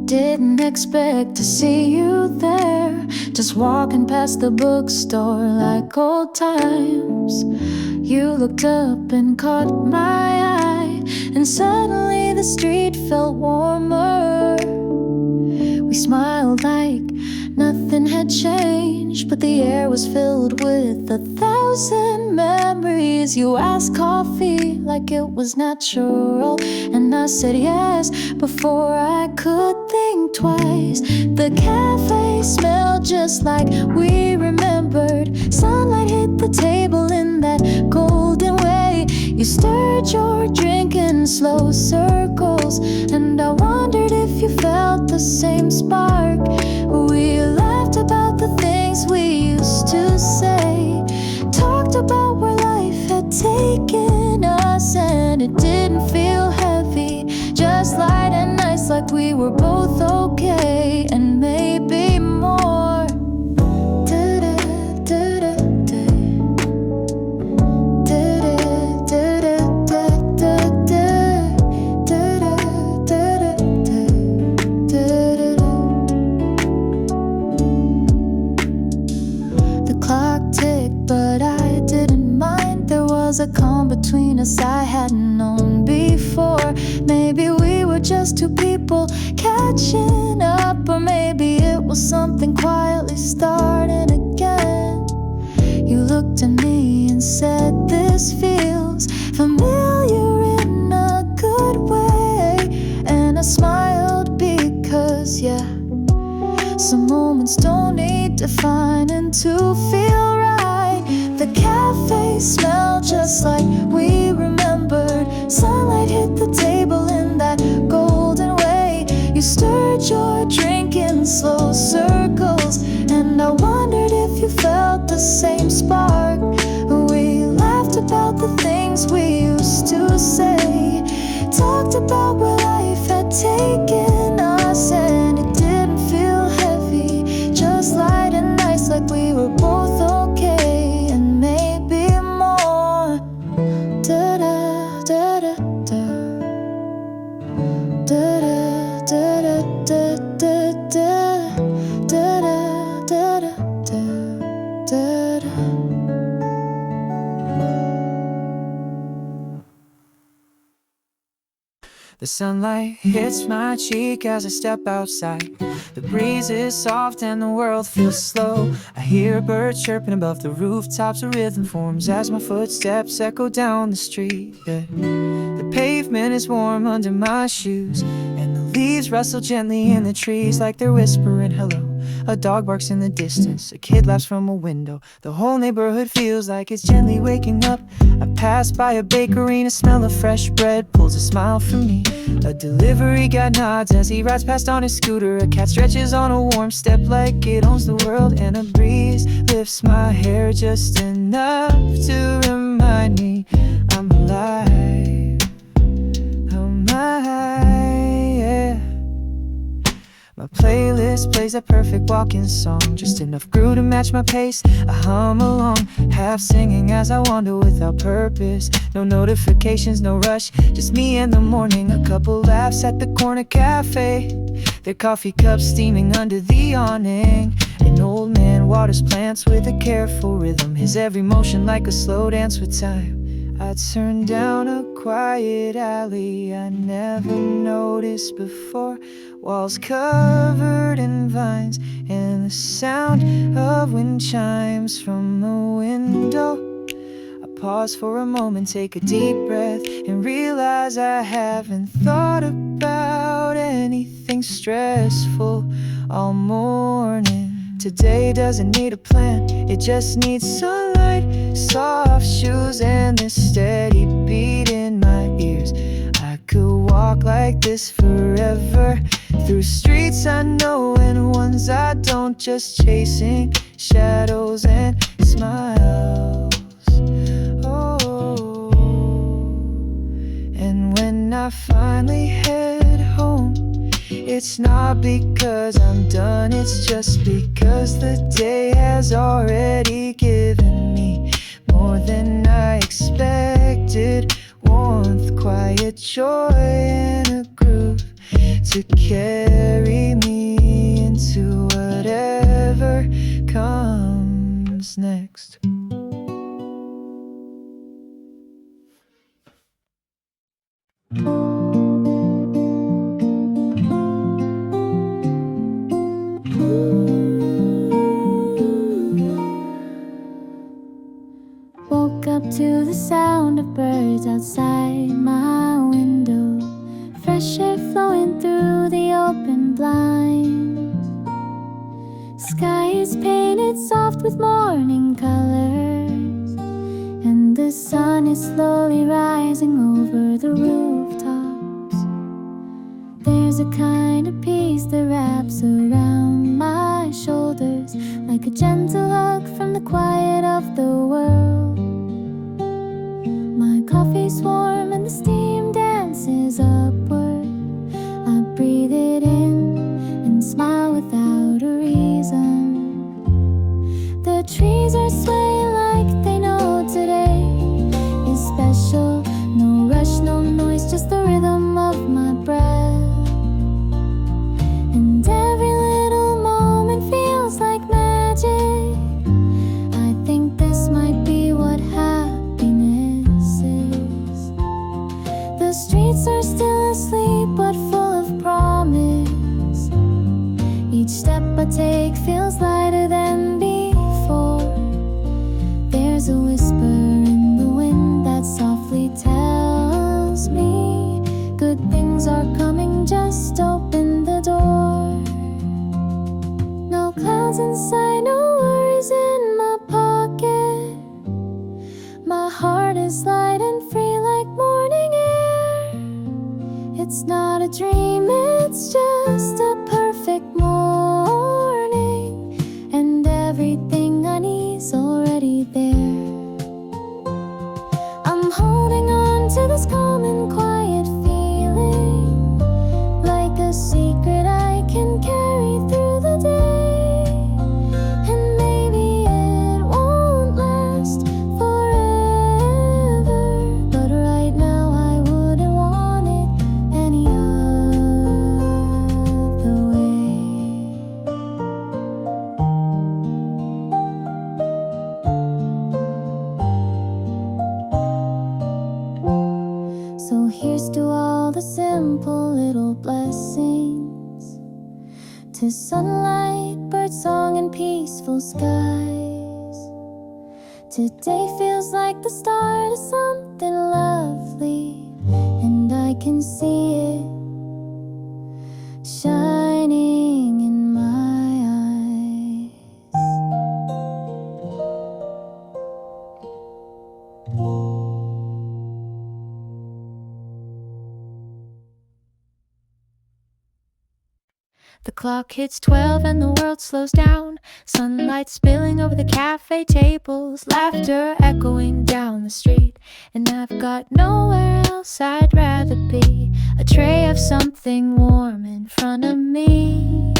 Didn't expect to see you there, just walking past the bookstore like old times. You looked up and caught my eye, and suddenly the street felt warmer. We smiled like nothing had changed, but the air was filled with 1,000 memories. You asked coffee like it was natural, and I said yes before I could think twice. The cafe smelled just like we remembered. Sunlight hit the table in that golden way. You stirred your drink in slow circles, and I wondered if you felt the same spark. We laughed about the things we used to say, talked about where life had taken us, and it didn't feel heavy, just light and nice, like we were both okay and maybe more. But I didn't mind. There was a calm between us I hadn't known before. Maybe we were just two people catching up, or maybe it was something quietly starting again. You looked at me and said, "This feels familiar in a good way," and I smiled because, yeah, some moments don't need defining to feel right. The cafe smelled just like we remembered. Sunlight hit the table in that golden way. You stirred your drink in slow circles, and I wondered if you felt the same spark. We laughed about the things we used to say, talked about where life had taken us, and it didn't feel heavy, just light and nice, like we were both okay and maybe more. Da da da da da. Da da da da da da. Da da da da da da. The sunlight hits my cheek as I step outside. The breeze is soft and the world feels slow. I hear birds chirping above the rooftops. A rhythm forms as my footsteps echo down the street. Yeah. The pavement is warm under my shoes, and the leaves rustle gently in the trees like they're whispering hello. A dog barks in the distance, a kid laughs from a window. The whole neighborhood feels like it's gently waking up. I pass by a bakery and a smell of fresh bread pulls a smile from me. A delivery guy nods as he rides past on his scooter. A cat stretches on a warm step like it owns the world, and a breeze lifts my hair just enough to remind me I'm alive. I'm alive, yeah. My playlist plays a perfect walking song, just enough groove to match my pace. I hum along, half singing as I wander without purpose. No notifications, no rush, just me in the morning. A couple laughs at the corner cafe, their coffee cups steaming under the awning. An old man waters plants with a careful rhythm, his every motion like a slow dance with time. I turn down a quiet alley I never noticed before. Walls covered in vines and the sound of wind chimes from the window. I pause for a moment, take a deep breath, and realize I haven't thought about anything stressful all morning. Today doesn't need a plan, it just needs sunlight, soft shoes, and this steady beat in my ears. I could walk like this forever, through streets I know and ones I don't, just chasing shadows and smiles. Oh, and when I finally head home, it's not because I'm done, it's just because the day has already given me more than I expected. Warmth, quiet joy, and a groove to carry me into whatever comes next. Woke up to the sound of birds outside my window, fresh air flowing through the open blinds. Sky is painted soft with morning colors, and the sun is slowly rising over the rooftops. There's a kind of peace that wraps around my shoulders, like a gentle hug from the quiet of the world. My coffee's warm and the steam dances upward. I breathe it in and smile without a reason. The trees are swaying like they know today is special. No rush, no noise, just the rhythm of my breath. And every little moment feels like magic. I think this might be what happiness is. The streets are still asleep but full of promise. Each step I take feels lighter than before. There's a whisper in the wind that softly tells me good things are coming, just open the door. No clouds inside, no worries in my pocket. My heart is light and free like morning air. It's not a dream, it's just a perfect morning, and everything I need's already there. I'm holding on to this calm and quiet feeling, like a secret I can carry through the day. And maybe it won't last forever, but right now I wouldn't want it any other way. So here's to all the simple little blessings, to sunlight, birdsong, and peaceful skies. Today feels like the start of something lovely, and I can see it shining in my eyes. The clock hits 12 and the world slows down. Sunlight spilling over the cafe tables, laughter echoing down the street. And I've got nowhere else I'd rather be. A tray of something warm in front of me,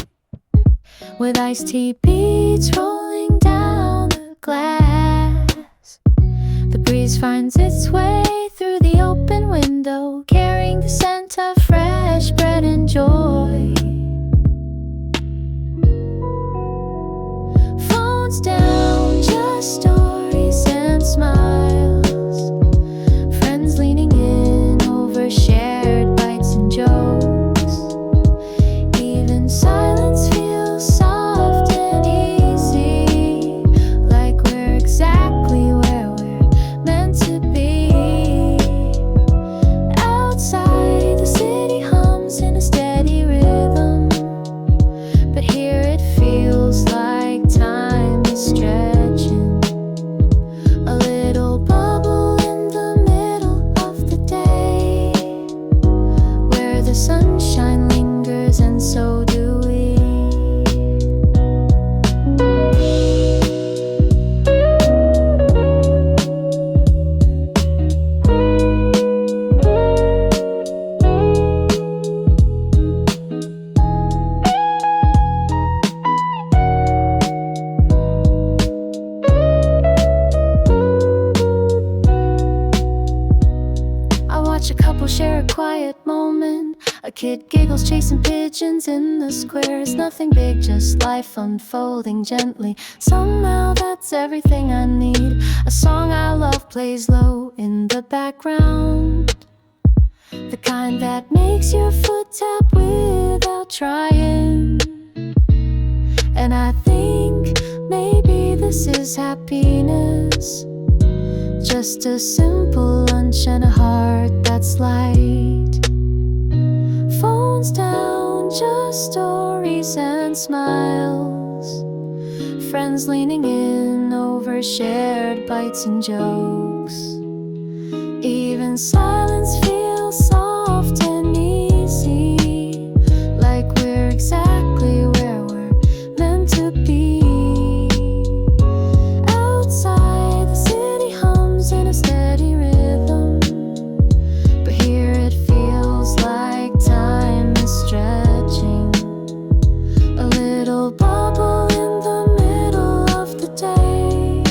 with iced tea beads rolling down the glass. The breeze finds its way through the open window, carrying the scent of fresh bread and joy. Phones down, just stories and smiles. Friends leaning in over shared bites and jokes. Even silence feels soft and easy, like we're exactly where we're meant to be. Outside, the city hums in a steady rhythm, but here it feels like time is stretching. A little bubble in the middle of the day, where the sunshine lingers and so do we. I watch a couple share a quiet quiet moment. A kid giggles chasing pigeons in the square. It's nothing big, just life unfolding gently. Somehow that's everything I need. A song I love plays low in the background, the kind that makes your foot tap without trying. And I think maybe this is happiness, just a simple lunch and a heart that's light. Phones down, just stories and smiles. Friends leaning in over shared bites and jokes. Even silence feels soft and easy, like we're exactly where we're meant to be. Outside, the city hums in a steady rhythm, but here it feels like time is stretching. A little bubble in the middle of the day,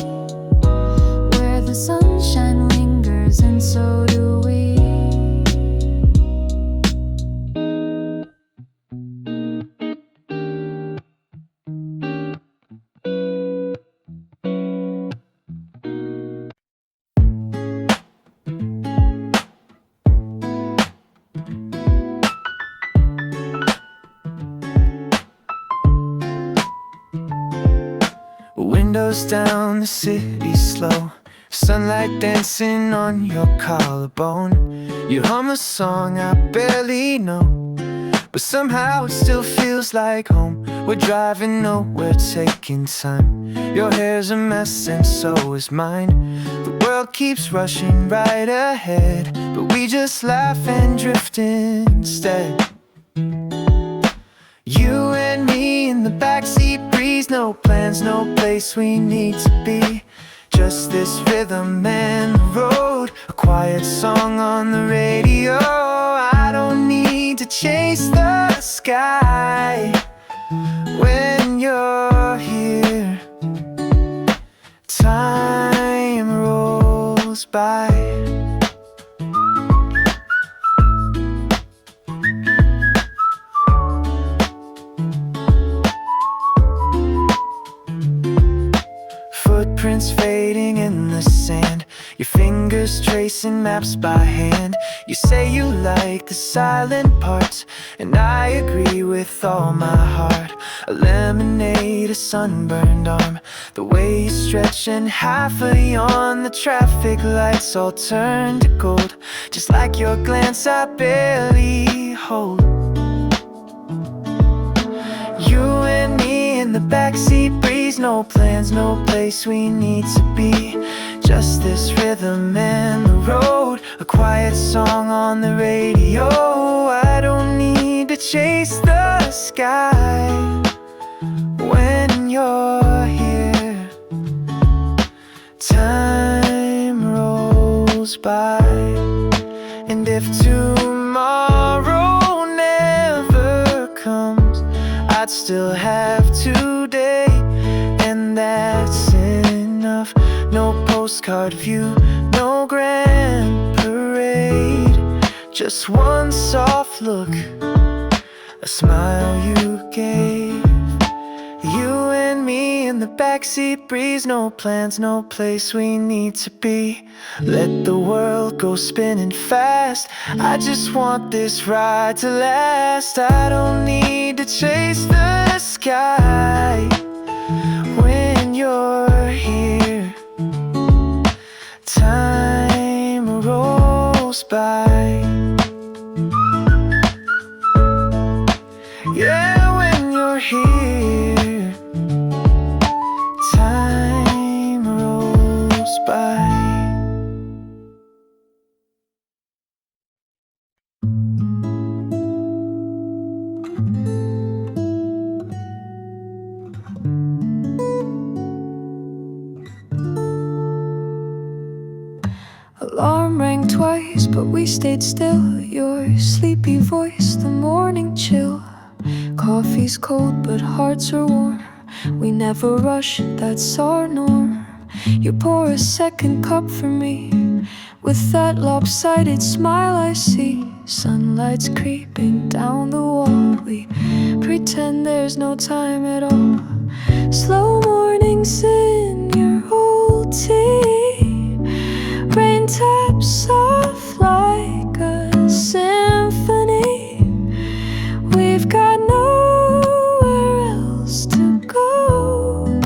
where the sunshine lingers and so do we. Windows down, the city slow, sunlight dancing on your collarbone. You hum a song I barely know, but somehow it still feels like home. We're driving nowhere, taking time. Your hair's a mess and so is mine. The world keeps rushing right ahead, but we just laugh and drift instead. You and me in the backseat breeze, no plans, no place we need to be. Just this rhythm and the road, a quiet song on the radio. I don't need to chase the sky when you're here. Time rolls by. Footprints fading in the sand, your fingers tracing maps by hand. You say you like the silent parts, and I agree with all my heart. A lemonade, a sunburned arm, the way you stretch and half a yawn. The traffic lights all turn to gold, just like your glance I barely hold. You and me in the backseat breeze, no plans, no place we need to be. Just this rhythm and the road, a quiet song on the radio. I don't need to chase the sky when you're here. Time rolls by, and if tomorrow never comes, I'd still have today, and that's enough. No postcard view, no grand parade, just one soft look, a smile you gave. You and me in the backseat breeze, no plans, no place we need to be. Let the world go spinning fast, I just want this ride to last. I don't need to chase the sky when you're here. Time rolls by. Yeah, when you're here, time rolls by. Alarm rang twice, but we stayed still. Your sleepy voice, the morning chill. Coffee's cold, but hearts are warm. We never rush, that's our norm. You pour a second cup for me, With that lopsided smile I see, sunlight's creeping down the wall. We pretend there's no time at all. Slow mornings in your old tea, rain taps soft like a symphony. We've got nowhere else to go,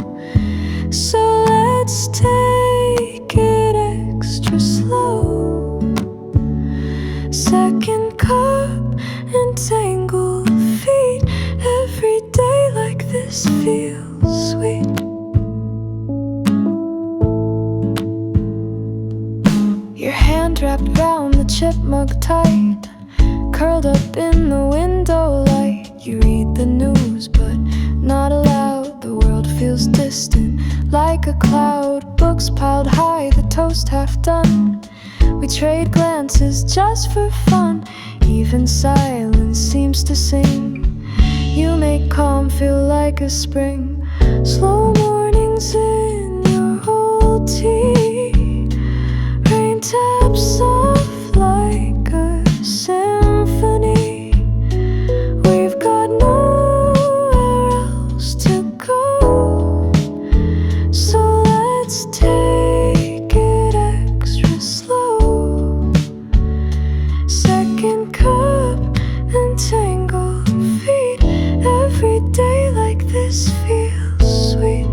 so let's take it extra slow. Second cup and tangled feet, every day like this feels sweet. Your hand wrapped round the chipmunk tight, curled up in the window light. You read the news but not aloud. The world feels distant like a cloud. Books piled high, the toast half done. We trade glances just for fun. Even silence seems to sing. You make calm feel like a spring. Slow mornings in your old tea, rain taps soft like a symphony. We've got nowhere else to go, so let's take it extra slow. Second cup and tangled feet, every day like this feels sweet.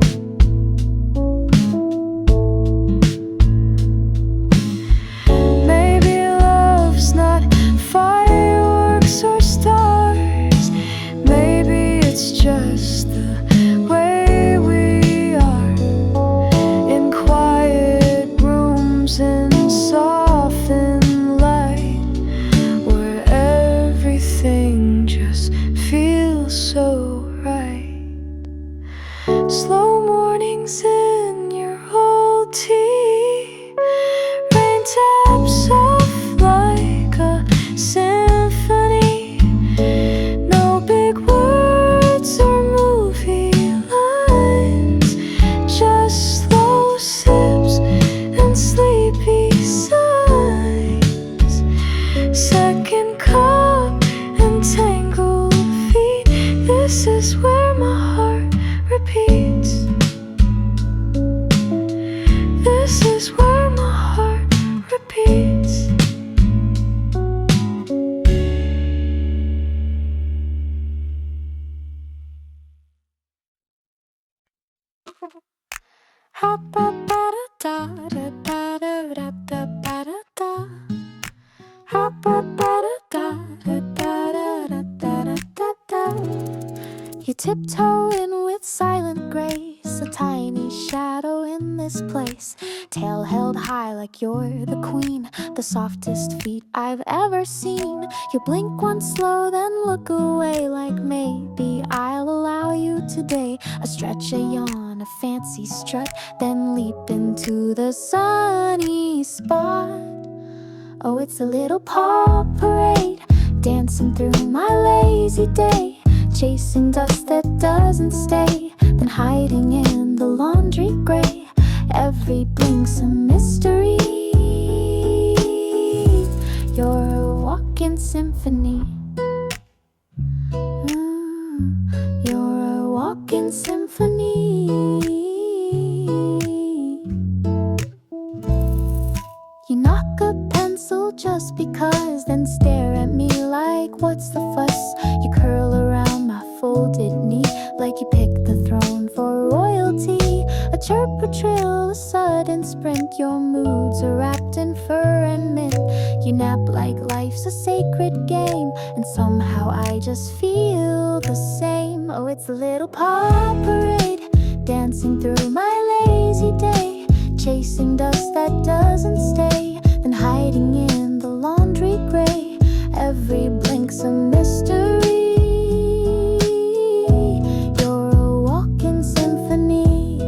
Maybe love's not fireworks or stars. Maybe it's just the way we are, in quiet rooms in softened light, where everything just feels so right. Slow mornings in your old tea, rain taps soft like a symphony. No big words or movie lines, just slow sips and sleepy sighs. Second cup and tangled feet, this is where my heart repeats. This is where my heart repeats. You tiptoe in with silent grace, a tiny shadow in this place, tail held high like you're the queen, the softest feet I've ever seen. You blink once slow, then look away, like maybe I'll allow you today. A stretch, a yawn, a fancy strut, then leap into the sunny spot. Oh, it's a little paw parade, dancing through my lazy day, chasing dust that doesn't stay, then hiding in the laundry gray. Every blink's a mystery. You're a walking symphony. You're a walking symphony. You knock a pencil just because, then stare at me like, what's the fuss? You curl around my folded knee like you picked the throne for royalty. A chirp, a trill, a sudden sprint. Your moods are wrapped in fur and mint. You nap like life's a sacred game, and somehow I just feel the same. Oh, it's a little paw parade, dancing through my lazy day, chasing dust that doesn't stay, then hiding in the laundry gray. Every blink's a mystery. You're a walking symphony.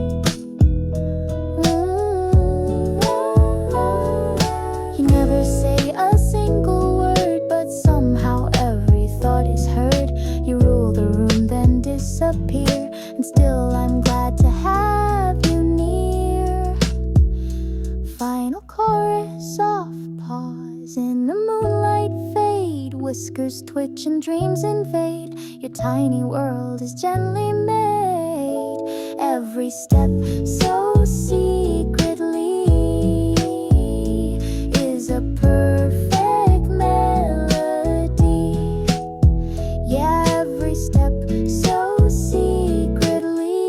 You never say a single word, but somehow every thought is heard. You rule the room, then disappear, and still I'm glad to have you near. Final chorus off, whiskers twitch and dreams invade. Your tiny world is gently made. Every step so secretly is a perfect melody. Yeah, every step so secretly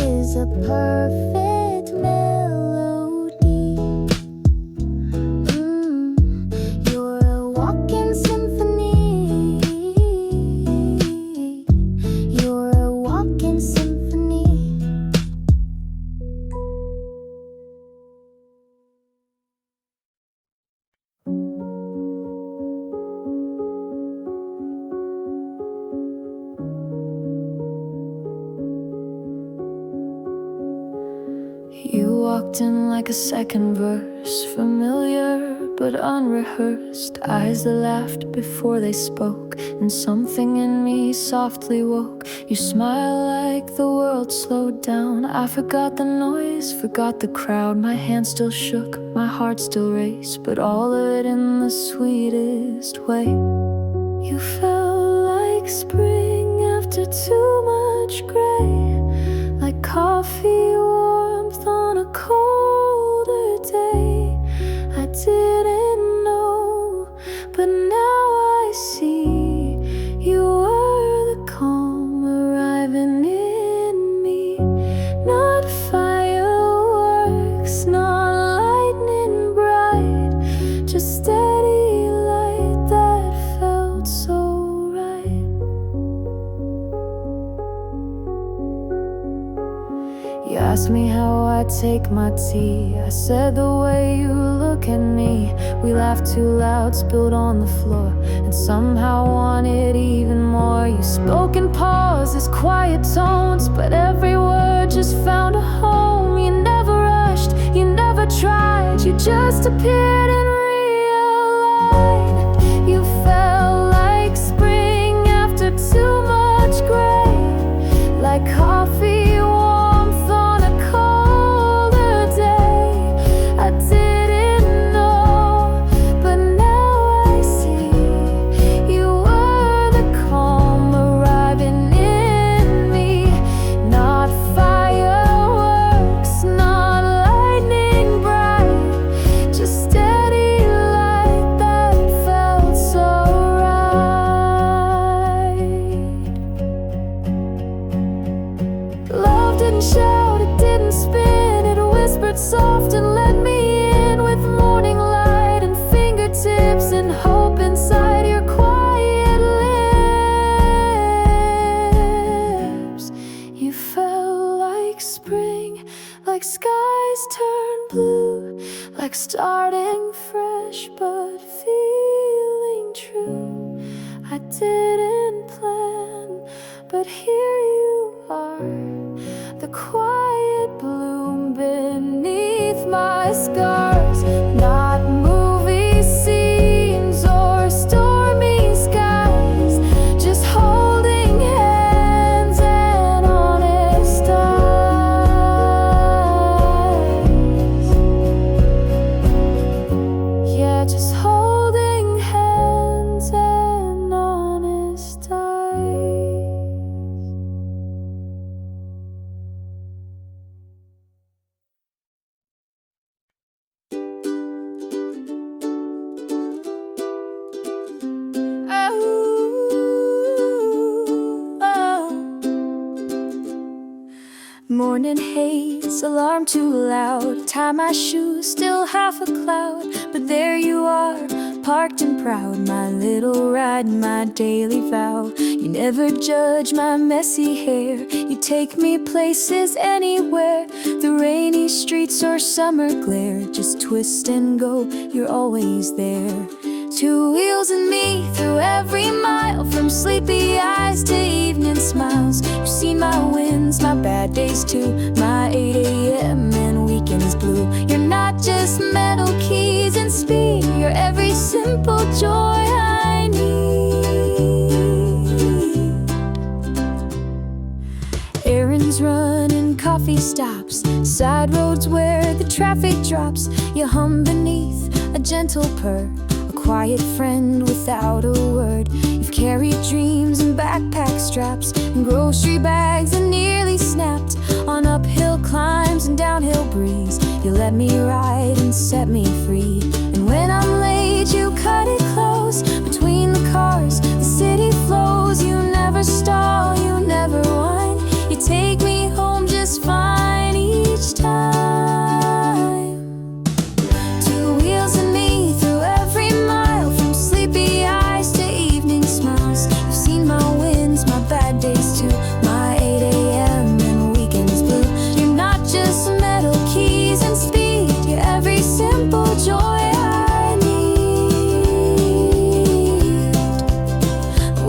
is a perfect melody. You're a walking symphony. You're a walking symphony. You walked in like a second verse, familiar but unrehearsed. Eyes that laughed before they spoke, and something in me softly woke. You smile like the world slowed down. I forgot the noise, forgot the crowd. My hand still shook, my heart still raced, but all of it in the sweetest way. You felt like spring after too much gray, like coffee warmth on a colder day. I didn't know, but now I see. You were the calm arriving in me. Not fireworks, not lightning bright, just steady light that felt so right. You asked me how I take my tea. I said the way you look at me. We laughed too loud, spilled on the floor, and somehow wanted even more. You spoke in pauses, quiet tones, but every word just found a home. You never rushed, you never tried, you just appeared and realigned. You felt like spring after too much gray, like coffee warmth on a colder day. I didn't know, but now I see. You were the calm arriving in me. Not fireworks, not lightning bright, just steady light that felt so right. Love didn't shout, it didn't spin, it whispered soft and let me in with morning light and fingertips and hope inside your quiet lips. You felt like spring, like skies turned blue, like starting fresh but feeling true. I didn't plan, but here you are, the quiet bloom beneath my scars. Not movie scenes or stormy skies, just holding hands and honest eyes. Yeah, just holding hands and honest eyes. Morning haze, alarm too loud. Tie my shoes, still half a cloud. But there you are, parked and proud. My little ride, my daily vow. You never judge my messy hair. You take me places anywhere. The rainy streets or summer glare. Just twist and go, you're always there. Two wheels and me through every mile, from sleepy eyes to evening smiles. You've seen my wins, my bad days too, my 8 a.m. and weekends blue. You're not just metal keys and speed, you're every simple joy I need. Errands run and coffee stops, side roads where the traffic drops. You hum beneath a gentle purr, quiet friend without a word. You've carried dreams and backpack straps and grocery bags that nearly snapped. On uphill climbs and downhill breeze, you let me ride and set me free. And when I'm late, you cut it close. Between the cars, the city flows. You never stall, you never whine. You take me home just fine each time. Two wheels and me through every mile, from sleepy eyes to evening smiles. You've seen my wins, my bad days too, my 8 a.m. and weekends blue. You're not just metal keys and speed, you're every simple joy I need.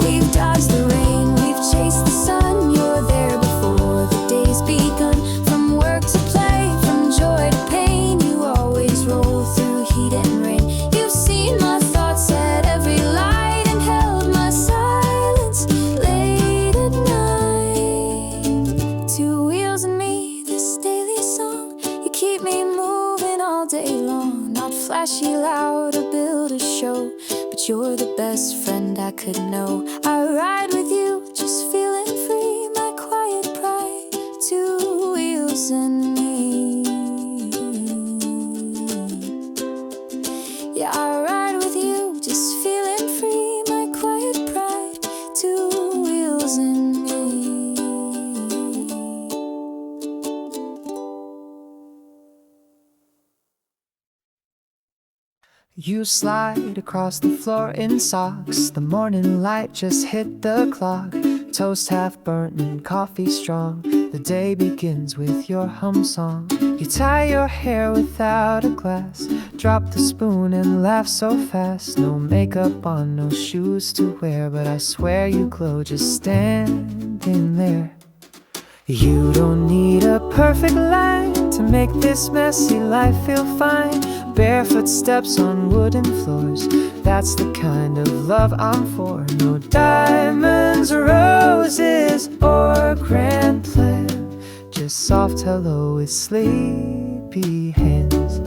We've dodged the rain, we've chased the sun. You're there before the day's begun. From work to play, from joy to pain, you always roll through heat and rain. You've seen my thoughts at every light and held my silence late at night. Two wheels and me, this daily song. You keep me moving all day long. Not flashy, loud, or build a show, but you're the best friend I could know. I ride with you, just feeling free, my quiet pride. Two wheels and me. Yeah, I ride with you, just feeling free, my quiet pride. Two wheels and me. You slide across the floor in socks. The morning light just hit the clock. Toast half burnt and coffee strong. The day begins with your hum song. You tie your hair without a glass, drop the spoon and laugh so fast. No makeup on, no shoes to wear, but I swear you glow just standing there. You don't need a perfect line to make this messy life feel fine. Barefoot steps on wooden floors, that's the kind of love I'm for. No diamonds or roses or grand plan, just soft hello with sleepy hands.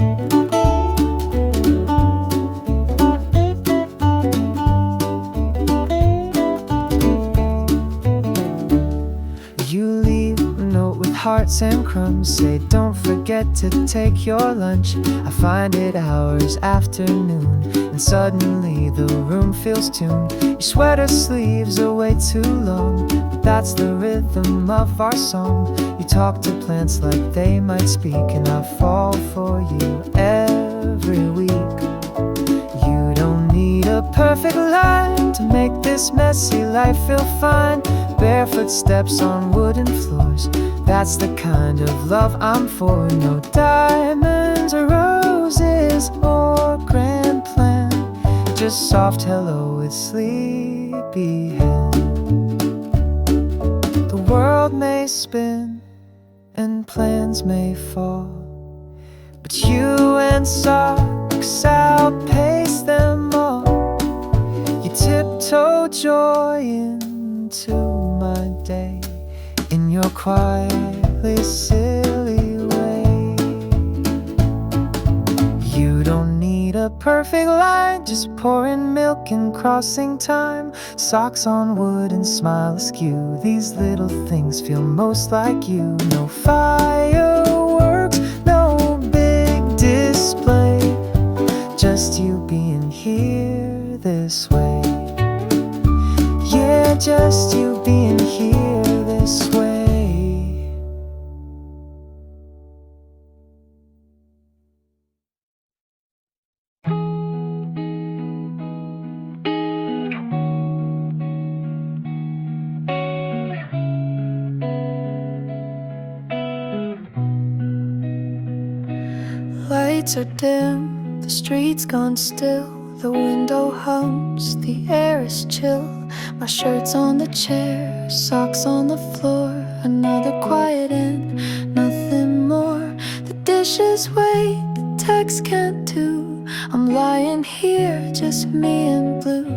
You leave a note with hearts and crumbs, say don't forget to take your lunch. I find it hours after noon, and suddenly the room feels tuned. Your sweater sleeves are way too long, but that's the rhythm of our song. You talk to plants like they might speak, and I fall for you every week. You don't need a perfect line to make this messy life feel fine. Barefoot steps on wooden floors, that's the kind of love I'm for. No diamonds or roses or grand plan, just soft hello with sleepy hand. The world may spin and plans may fall, but you and socks outpace them all. You tiptoe joy into my day in your quietly silly way. You don't need a perfect line, just pouring milk and crossing time. Socks on wood and smile askew, these little things feel most like you. No fireworks, no big display, just you being here this way. Yeah, just you being here this way. Lights are dim, the street's gone still. The window hums, the air is chill. My shirt's on the chair, socks on the floor. Another quiet end, nothing more. The dishes wait, the text can't do. I'm lying here, just me and blue.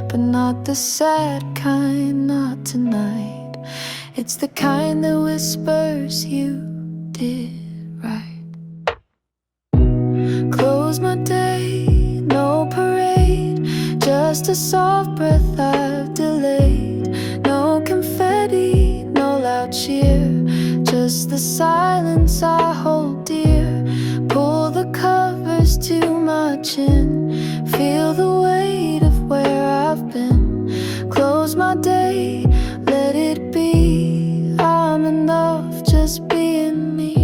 But not the sad kind, not tonight. It's the kind that whispers you did right. Close my day, no parade. just a soft breath I've delayed. No confetti, no loud cheer, just the silence I hold dear. Pull the covers to my chin, feel the weight of where I've been. Close my day, let it be. I'm enough just being me.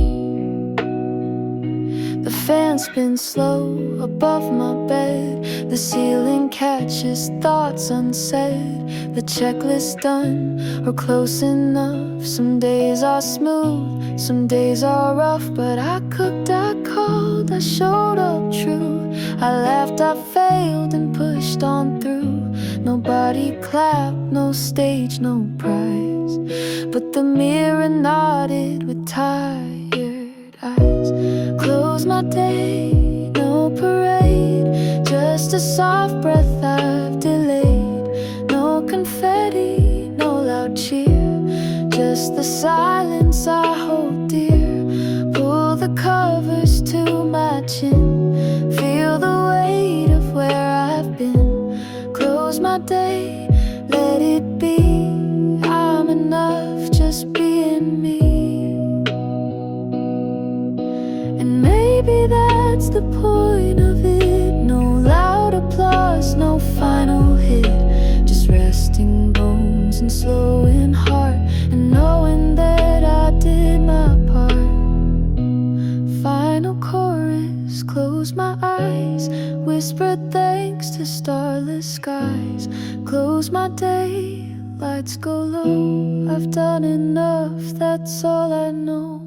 The fan spins slow above my bed, the ceiling catches thoughts unsaid. The checklist done or close enough. Some days are smooth, some days are rough, but I cooked, I called, I showed up true. I laughed, I failed, and pushed on through. Nobody clapped, no stage, no prize, but the mirror nodded with tired eyes. Close my day, no parade, just a soft breath I've delayed. No confetti, no loud cheer, just the silence I hold dear. Pull the covers to my chin, feel the weight of where I've been. Close my day, let it be. I'm enough just being me. And maybe that's the point of it. No loud applause, no final hit, just resting bones and slowing heart, and knowing that I did my part. Final chorus, close my eyes, whisper thanks to starless skies. Close my day, lights go low. I've done enough, that's all I know.